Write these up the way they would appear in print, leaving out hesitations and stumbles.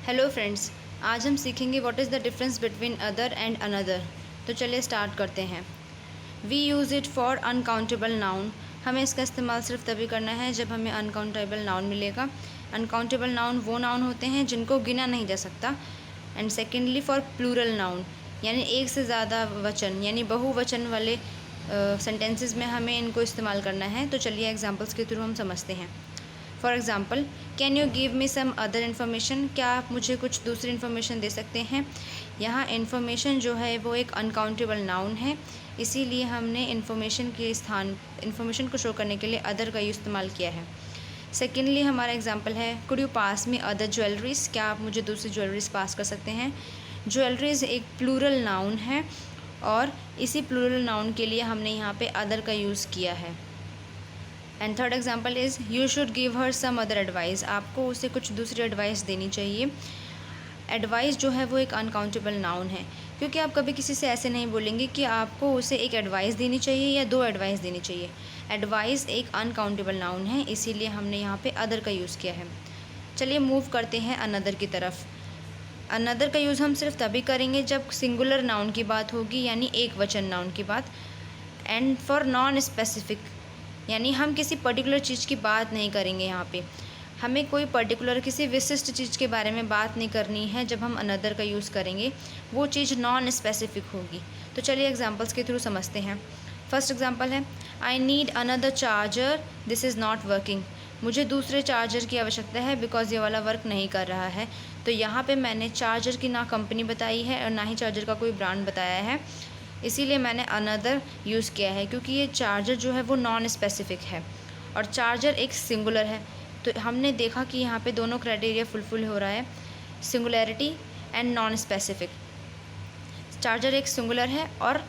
Hello friends, आज हम सीखेंगे what is the difference between other and another. तो चलिए स्टार्ट करते हैं। We use it for uncountable noun. हमें इसका इस्तेमाल सिर्फ तभी करना है जब हमें अनकाउंटेबल नाउन मिलेगा। अनकाउंटेबल नाउन वो नाउन होते हैं जिनको गिना नहीं जा सकता। And secondly for plural noun, यानी एक से ज़्यादा वचन यानी बहुवचन वाले सेंटेंसेस में हमें इनको इस्तेमाल करना है। तो चलिए एग्जांपल्स के थ्रू हम समझते हैं। For example, can you give me some other information? क्या आप मुझे कुछ दूसरी इन्फॉर्मेशन दे सकते हैं? यहाँ इन्फॉर्मेशन जो है वो एक अनकाउंटेबल नाउन है, इसीलिए हमने इन्फॉर्मेशन को शो करने के लिए अदर का यूज़ इस्तेमाल किया है। सेकेंडली हमारा एग्जाम्पल है, could you pass me other jewelleries? क्या आप मुझे दूसरी ज्वेलरीज पास कर सकते हैं? ज्वेलरीज एक प्लूरल नाउन है और इसी प्लूरल नाउन के लिए हमने यहाँ पे अदर का यूज़ किया है। And third example is, you should give her some other advice. आपको उसे कुछ दूसरी एडवाइस देनी चाहिए। एडवाइस जो है वो एक अनकाउंटेबल नाउन है, क्योंकि आप कभी किसी से ऐसे नहीं बोलेंगे कि आपको उसे एक एडवाइस देनी चाहिए या दो एडवाइस देनी चाहिए। एडवाइस एक अनकाउंटेबल नाउन है, इसीलिए हमने यहाँ पे अदर का यूज़ किया है। चलिए मूव करते हैं अनदर की तरफ। अनदर का यूज़ हम सिर्फ तभी करेंगे जब सिंगुलर नाउन की बात होगी, यानी एक वचन नाउन की बात। एंड फॉर नॉन स्पेसिफिक, यानी हम किसी पर्टिकुलर चीज़ की बात नहीं करेंगे। यहाँ पे हमें कोई पर्टिकुलर किसी विशिष्ट चीज़ के बारे में बात नहीं करनी है। जब हम अनदर का यूज़ करेंगे वो चीज़ नॉन स्पेसिफिक होगी। तो चलिए एग्जांपल्स के थ्रू समझते हैं। फर्स्ट एग्जांपल है, I need another charger, this is not working. मुझे दूसरे चार्जर की आवश्यकता है बिकॉज ये वाला वर्क नहीं कर रहा है। तो यहाँ पे मैंने चार्जर की ना कंपनी बताई है और ना ही चार्जर का कोई ब्रांड बताया है, इसीलिए मैंने अनदर यूज़ किया है, क्योंकि ये चार्जर जो है वो नॉन स्पेसिफिक है और चार्जर एक सिंगुलर है। तो हमने देखा कि यहाँ पे दोनों क्राइटेरिया फुलफिल हो रहा है, singularity and non specific. Charger एक सिंगुलर है और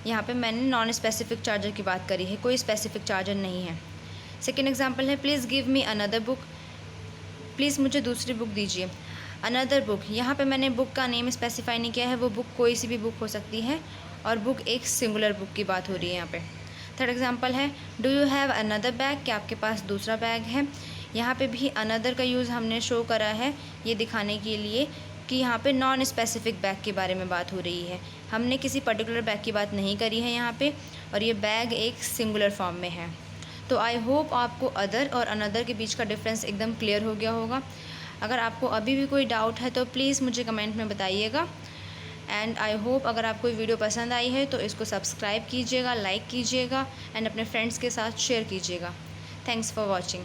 यहाँ पे मैंने नॉन स्पेसिफिक चार्जर की बात करी है, कोई स्पेसिफिक चार्जर नहीं है। सेकेंड एग्जाम्पल है, please give me another book. Please मुझे दूसरी बुक दीजिए। अनदर बुक, यहाँ पे मैंने बुक का नेम स्पेसिफाई नहीं किया है, वो बुक कोई सी भी बुक हो सकती है और बुक एक सिंगुलर बुक की बात हो रही है यहाँ पे। थर्ड एग्जांपल है, do you have another bag? क्या आपके पास दूसरा बैग है? यहाँ पे भी अनदर का यूज़ हमने शो करा है ये दिखाने के लिए कि यहाँ पे नॉन स्पेसिफिक बैग के बारे में बात हो रही है। हमने किसी पर्टिकुलर बैग की बात नहीं करी है यहाँ पे, और ये बैग एक सिंगुलर फॉर्म में है। तो आई होप आपको अदर और अनदर के बीच का डिफरेंस एकदम क्लियर हो गया होगा। अगर आपको अभी भी कोई डाउट है तो प्लीज़ मुझे कमेंट में बताइएगा। एंड आई होप अगर आपको वीडियो पसंद आई है तो इसको सब्सक्राइब कीजिएगा, लाइक कीजिएगा एंड अपने फ्रेंड्स के साथ शेयर कीजिएगा। Thanks for watching.